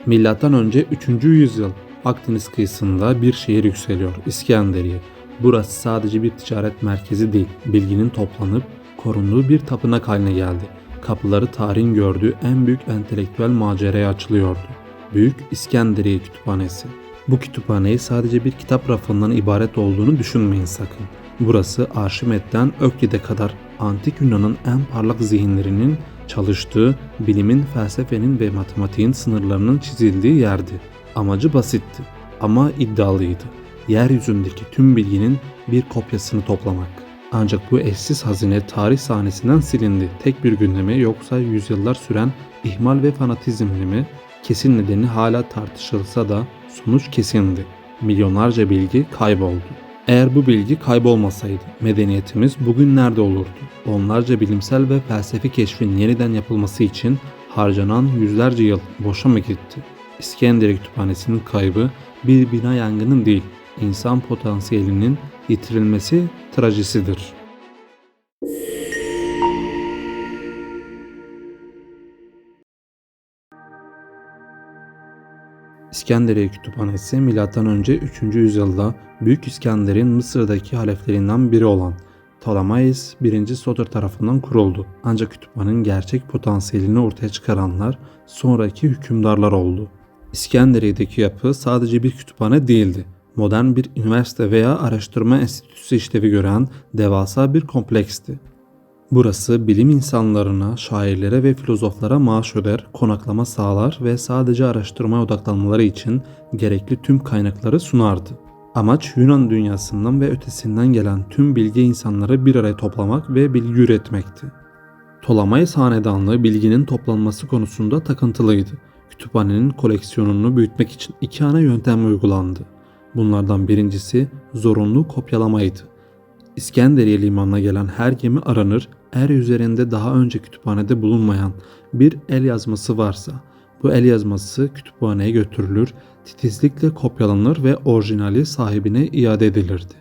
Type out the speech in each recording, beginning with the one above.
Milattan önce 3. yüzyıl Akdeniz kıyısında bir şehir yükseliyor, İskenderiye. Burası sadece bir ticaret merkezi değil, bilginin toplanıp korunduğu bir tapınak haline geldi. Kapıları tarihin gördüğü en büyük entelektüel maceraya açılıyordu. Büyük İskenderiye Kütüphanesi. Bu kütüphaneyi sadece bir kitap rafından ibaret olduğunu düşünmeyin sakın. Burası Arşimet'ten Öklid'e kadar antik Yunan'ın en parlak zihinlerinin çalıştığı, bilimin, felsefenin ve matematiğin sınırlarının çizildiği yerdi. Amacı basitti ama iddialıydı. Yeryüzündeki tüm bilginin bir kopyasını toplamak. Ancak bu eşsiz hazine tarih sahnesinden silindi. Tek bir günde mi yoksa yüzyıllar süren ihmal ve fanatizmle mi? Kesin nedeni hala tartışılsa da sonuç kesindi. Milyonlarca bilgi kayboldu. Eğer bu bilgi kaybolmasaydı medeniyetimiz bugün nerede olurdu? Onlarca bilimsel ve felsefi keşfin yeniden yapılması için harcanan yüzlerce yıl boşa mı gitti? İskenderiye Kütüphanesi'nin kaybı bir bina yangının değil, insan potansiyelinin yitirilmesi trajedisidir. İskenderiye Kütüphanesi M.Ö. 3. yüzyılda Büyük İskender'in Mısır'daki haleflerinden biri olan Ptolemaios I. Soter tarafından kuruldu. Ancak kütüphanenin gerçek potansiyelini ortaya çıkaranlar sonraki hükümdarlar oldu. İskenderiye'deki yapı sadece bir kütüphane değildi. Modern bir üniversite veya araştırma enstitüsü işlevi gören devasa bir kompleksti. Burası bilim insanlarına, şairlere ve filozoflara maaş öder, konaklama sağlar ve sadece araştırmaya odaklanmaları için gerekli tüm kaynakları sunardı. Amaç Yunan dünyasından ve ötesinden gelen tüm bilgi insanları bir araya toplamak ve bilgi üretmekti. Ptolemaios hanedanlığı bilginin toplanması konusunda takıntılıydı. Kütüphanenin koleksiyonunu büyütmek için iki ana yöntem uygulandı. Bunlardan birincisi zorunlu kopyalamaydı. İskenderiye limanına gelen her gemi aranır, eğer üzerinde daha önce kütüphanede bulunmayan bir el yazması varsa bu el yazması kütüphaneye götürülür, titizlikle kopyalanır ve orijinali sahibine iade edilirdi.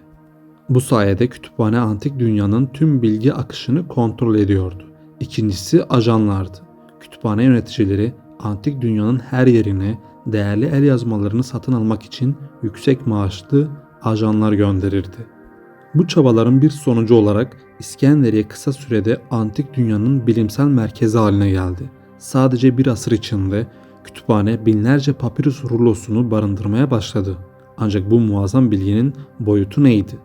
Bu sayede kütüphane antik dünyanın tüm bilgi akışını kontrol ediyordu. İkincisi ajanlardı. Kütüphane yöneticileri antik dünyanın her yerine değerli el yazmalarını satın almak için yüksek maaşlı ajanlar gönderirdi. Bu çabaların bir sonucu olarak İskenderiye kısa sürede antik dünyanın bilimsel merkezi haline geldi. Sadece bir asır içinde kütüphane binlerce papirüs rulosunu barındırmaya başladı. Ancak bu muazzam bilginin boyutu neydi?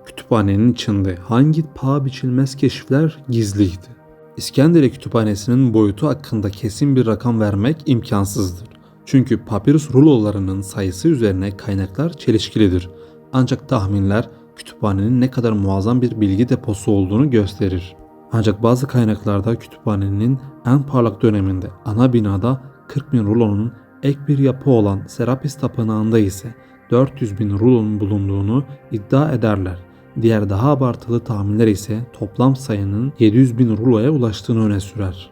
Kütüphanenin içinde hangi paha biçilmez keşifler gizliydi? İskenderiye Kütüphanesi'nin boyutu hakkında kesin bir rakam vermek imkansızdır. Çünkü papirüs rulolarının sayısı üzerine kaynaklar çelişkilidir. Ancak tahminler kütüphanenin ne kadar muazzam bir bilgi deposu olduğunu gösterir. Ancak bazı kaynaklarda kütüphanenin en parlak döneminde ana binada 40.000 rulonun ek bir yapı olan Serapis Tapınağı'nda ise 400.000 rulonun bulunduğunu iddia ederler. Diğer daha abartılı tahminler ise toplam sayının 700.000 ruloya ulaştığını öne sürer.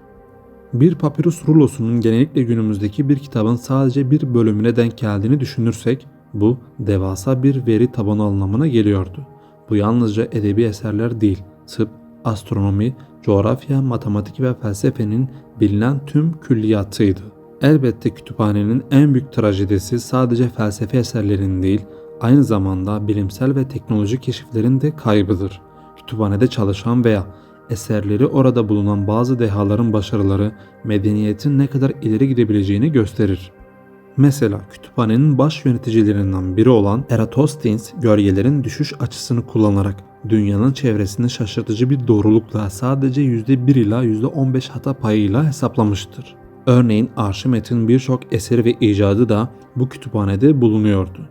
Bir papirüs rulosunun genellikle günümüzdeki bir kitabın sadece bir bölümüne denk geldiğini düşünürsek bu devasa bir veri tabanı anlamına geliyordu. Bu yalnızca edebi eserler değil, tıp, astronomi, coğrafya, matematik ve felsefenin bilinen tüm külliyatıydı. Elbette kütüphanenin en büyük trajedisi sadece felsefe eserlerin değil, aynı zamanda bilimsel ve teknolojik keşiflerin de kaybıdır. Kütüphanede çalışan veya eserleri orada bulunan bazı dehaların başarıları medeniyetin ne kadar ileri gidebileceğini gösterir. Mesela kütüphanenin baş yöneticilerinden biri olan Eratosthenes gölgelerin düşüş açısını kullanarak dünyanın çevresini şaşırtıcı bir doğrulukla sadece %1 ila %15 hata payıyla hesaplamıştır. Örneğin Arşimet'in birçok eseri ve icadı da bu kütüphanede bulunuyordu.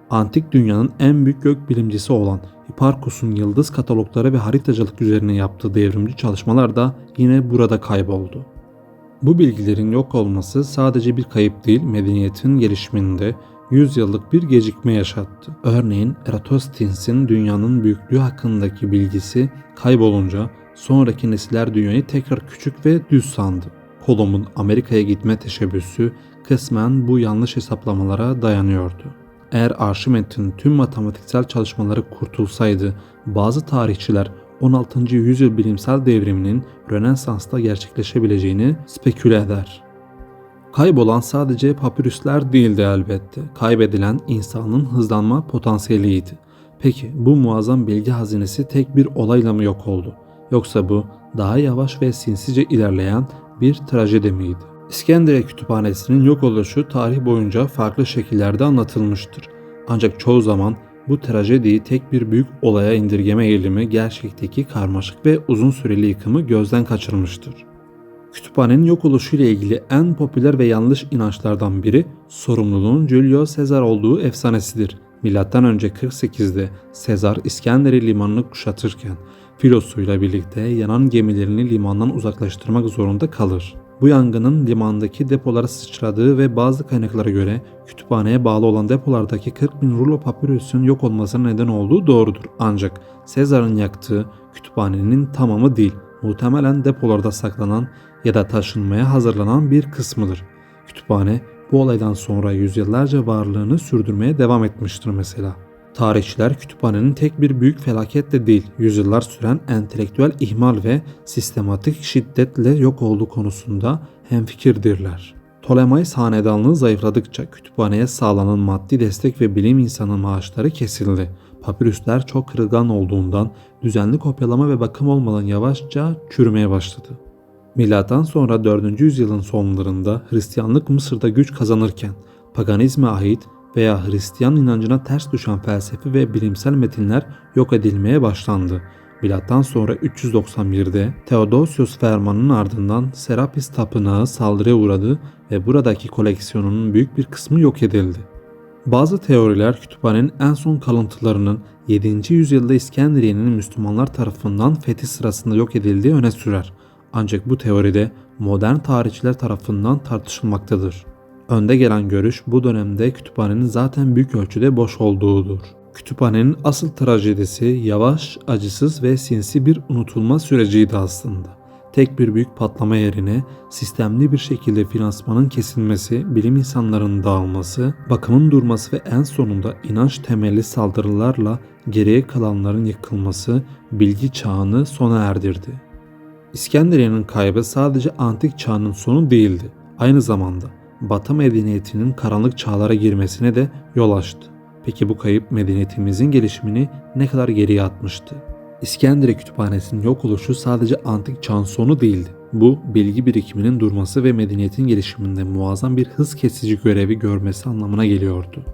Antik dünyanın en büyük gökbilimcisi olan Hipparchus'un yıldız katalogları ve haritacılık üzerine yaptığı devrimci çalışmalar da yine burada kayboldu. Bu bilgilerin yok olması sadece bir kayıp değil, medeniyetin gelişiminde 100 yıllık bir gecikme yaşattı. Örneğin Eratosthenes'in dünyanın büyüklüğü hakkındaki bilgisi kaybolunca sonraki nesiller dünyayı tekrar küçük ve düz sandı. Kolomb'un Amerika'ya gitme teşebbüsü kısmen bu yanlış hesaplamalara dayanıyordu. Eğer Arşimet'in tüm matematiksel çalışmaları kurtulsaydı bazı tarihçiler 16. yüzyıl bilimsel devriminin Rönesans'ta gerçekleşebileceğini speküle eder. Kaybolan sadece papirüsler değildi elbette. Kaybedilen insanın hızlanma potansiyeliydi. Peki bu muazzam bilgi hazinesi tek bir olayla mı yok oldu? Yoksa bu daha yavaş ve sinsice ilerleyen bir trajedi miydi? İskenderiye Kütüphanesi'nin yok oluşu tarih boyunca farklı şekillerde anlatılmıştır. Ancak çoğu zaman bu trajediyi tek bir büyük olaya indirgeme eğilimi gerçekteki karmaşık ve uzun süreli yıkımı gözden kaçırmıştır. Kütüphanenin yok oluşu ile ilgili en popüler ve yanlış inançlardan biri sorumluluğun Julio Caesar olduğu efsanesidir. M.Ö. 48'de Sezar İskenderiye limanını kuşatırken filosuyla birlikte yanan gemilerini limandan uzaklaştırmak zorunda kalır. Bu yangının limandaki depolara sıçradığı ve bazı kaynaklara göre kütüphaneye bağlı olan depolardaki 40.000 rulo papirüsün yok olmasına neden olduğu doğrudur. Ancak Sezar'ın yaktığı kütüphanenin tamamı değil, muhtemelen depolarda saklanan ya da taşınmaya hazırlanan bir kısmıdır. Kütüphane bu olaydan sonra yüzyıllarca varlığını sürdürmeye devam etmiştir mesela. Tarihçiler kütüphanenin tek bir büyük felaketle değil, yüzyıllar süren entelektüel ihmal ve sistematik şiddetle yok olduğu konusunda hemfikirdirler. Ptolemaios hanedanlığı zayıfladıkça kütüphaneye sağlanan maddi destek ve bilim insanı maaşları kesildi. Papirüsler çok kırılgan olduğundan düzenli kopyalama ve bakım olmadan yavaşça çürümeye başladı. Milattan sonra 4. yüzyılın sonlarında Hristiyanlık Mısır'da güç kazanırken paganizme ait veya Hristiyan inancına ters düşen felsefi ve bilimsel metinler yok edilmeye başlandı. Milattan sonra 391'de Theodosius fermanının ardından Serapis Tapınağı saldırıya uğradı ve buradaki koleksiyonunun büyük bir kısmı yok edildi. Bazı teoriler kütüphanenin en son kalıntılarının 7. yüzyılda İskenderiye'nin Müslümanlar tarafından fethi sırasında yok edildiği öne sürer. Ancak bu teoride modern tarihçiler tarafından tartışılmaktadır. Önde gelen görüş bu dönemde kütüphanenin zaten büyük ölçüde boş olduğudur. Kütüphanenin asıl trajedisi yavaş, acısız ve sinsi bir unutulma süreciydi aslında. Tek bir büyük patlama yerine sistemli bir şekilde finansmanın kesilmesi, bilim insanlarının dağılması, bakımın durması ve en sonunda inanç temelli saldırılarla geriye kalanların yıkılması bilgi çağını sona erdirdi. İskenderiye'nin kaybı sadece antik çağının sonu değildi. Aynı zamanda Batı medeniyetinin karanlık çağlara girmesine de yol açtı. Peki bu kayıp medeniyetimizin gelişimini ne kadar geriye atmıştı? İskenderiye Kütüphanesi'nin yok oluşu sadece antik çağın sonu değildi. Bu bilgi birikiminin durması ve medeniyetin gelişiminde muazzam bir hız kesici görevi görmesi anlamına geliyordu.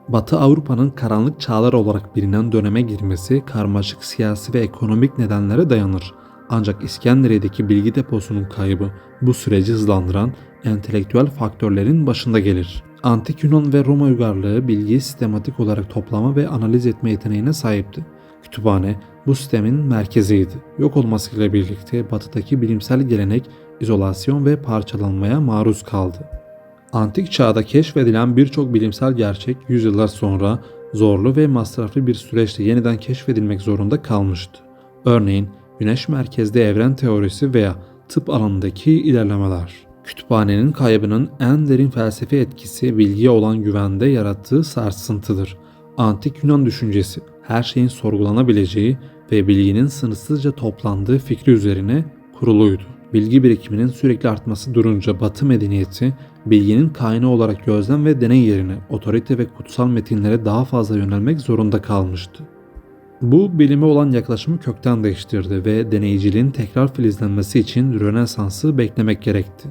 Batı Avrupa'nın karanlık çağlar olarak bilinen döneme girmesi karmaşık siyasi ve ekonomik nedenlere dayanır. Ancak İskenderiye'deki bilgi deposunun kaybı bu süreci hızlandıran entelektüel faktörlerin başında gelir. Antik Yunan ve Roma uygarlığı bilgiyi sistematik olarak toplama ve analiz etme yeteneğine sahipti. Kütüphane bu sistemin merkeziydi. Yok olmasıyla birlikte batıdaki bilimsel gelenek izolasyon ve parçalanmaya maruz kaldı. Antik çağda keşfedilen birçok bilimsel gerçek yüzyıllar sonra zorlu ve masraflı bir süreçte yeniden keşfedilmek zorunda kalmıştı. Örneğin güneş merkezli evren teorisi veya tıp alanındaki ilerlemeler. Kütüphanenin kaybının en derin felsefi etkisi bilgiye olan güvende yarattığı sarsıntıdır. Antik Yunan düşüncesi her şeyin sorgulanabileceği ve bilginin sınırsızca toplandığı fikri üzerine kuruluydu. Bilgi birikiminin sürekli artması durunca Batı medeniyeti bilginin kaynağı olarak gözlem ve deney yerine otorite ve kutsal metinlere daha fazla yönelmek zorunda kalmıştı. Bu bilime olan yaklaşımı kökten değiştirdi ve deneyiciliğin tekrar filizlenmesi için Rönesans'ı beklemek gerekti.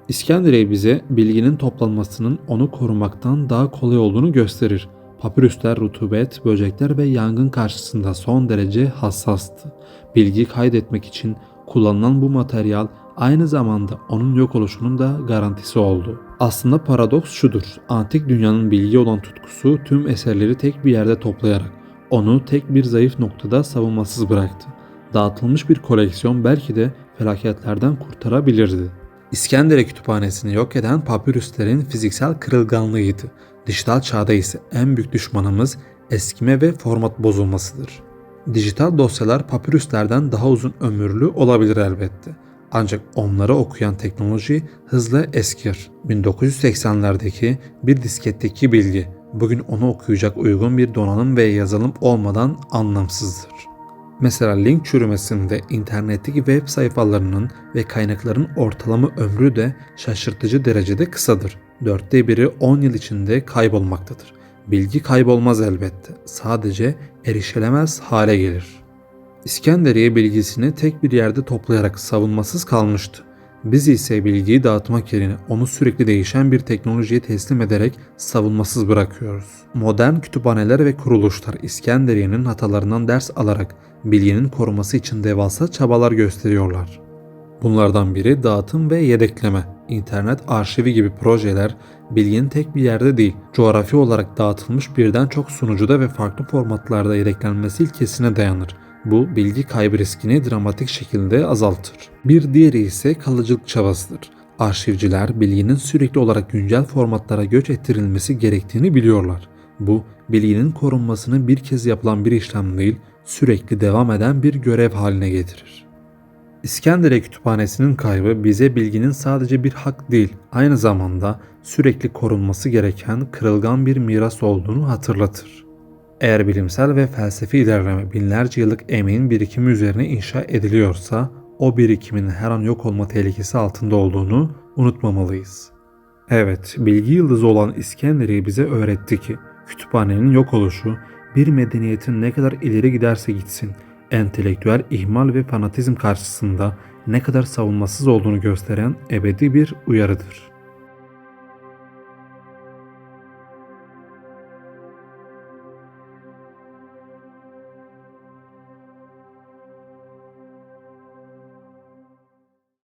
İskenderiye bize bilginin toplanmasının onu korumaktan daha kolay olduğunu gösterir. Papirüsler rutubet, böcekler ve yangın karşısında son derece hassastı. Bilgi kaydetmek için kullanılan bu materyal aynı zamanda onun yok oluşunun da garantisi oldu. Aslında paradoks şudur: antik dünyanın bilgiye olan tutkusu tüm eserleri tek bir yerde toplayarak onu tek bir zayıf noktada savunmasız bıraktı. Dağıtılmış bir koleksiyon belki de felaketlerden kurtarabilirdi. İskenderiye Kütüphanesi'ni yok eden papirüslerin fiziksel kırılganlığıydı. Dijital çağda ise en büyük düşmanımız eskime ve format bozulmasıdır. Dijital dosyalar papirüslerden daha uzun ömürlü olabilir elbette. Ancak onları okuyan teknoloji hızla eskir. 1980'lerdeki bir disketteki bilgi bugün onu okuyacak uygun bir donanım ve yazılım olmadan anlamsızdır. Mesela link çürümesinde internetteki web sayfalarının ve kaynakların ortalama ömrü de şaşırtıcı derecede kısadır. 1/4'ü 10 yıl içinde kaybolmaktadır. Bilgi kaybolmaz elbette. Sadece erişilemez hale gelir. İskenderiye bilgisini tek bir yerde toplayarak savunmasız kalmıştı. Biz ise bilgiyi dağıtmak yerine onu sürekli değişen bir teknolojiye teslim ederek savunmasız bırakıyoruz. Modern kütüphaneler ve kuruluşlar İskenderiye'nin hatalarından ders alarak bilginin korunması için devasa çabalar gösteriyorlar. Bunlardan biri dağıtım ve yedekleme. İnternet arşivi gibi projeler bilginin tek bir yerde değil, coğrafi olarak dağıtılmış birden çok sunucuda ve farklı formatlarda yedeklenmesi ilkesine dayanır. Bu bilgi kaybı riskini dramatik şekilde azaltır. Bir diğeri ise kalıcılık çabasıdır. Arşivciler bilginin sürekli olarak güncel formatlara göç ettirilmesi gerektiğini biliyorlar. Bu bilginin korunmasını bir kez yapılan bir işlem değil, sürekli devam eden bir görev haline getirir. İskenderiye Kütüphanesi'nin kaybı bize bilginin sadece bir hak değil, aynı zamanda sürekli korunması gereken kırılgan bir miras olduğunu hatırlatır. Eğer bilimsel ve felsefi ilerleme binlerce yıllık emeğin birikimi üzerine inşa ediliyorsa, o birikimin her an yok olma tehlikesi altında olduğunu unutmamalıyız. Evet, bilgi yıldızı olan İskenderiye bize öğretti ki, kütüphanenin yok oluşu, bir medeniyetin ne kadar ileri giderse gitsin, entelektüel ihmal ve fanatizm karşısında ne kadar savunmasız olduğunu gösteren ebedi bir uyarıdır.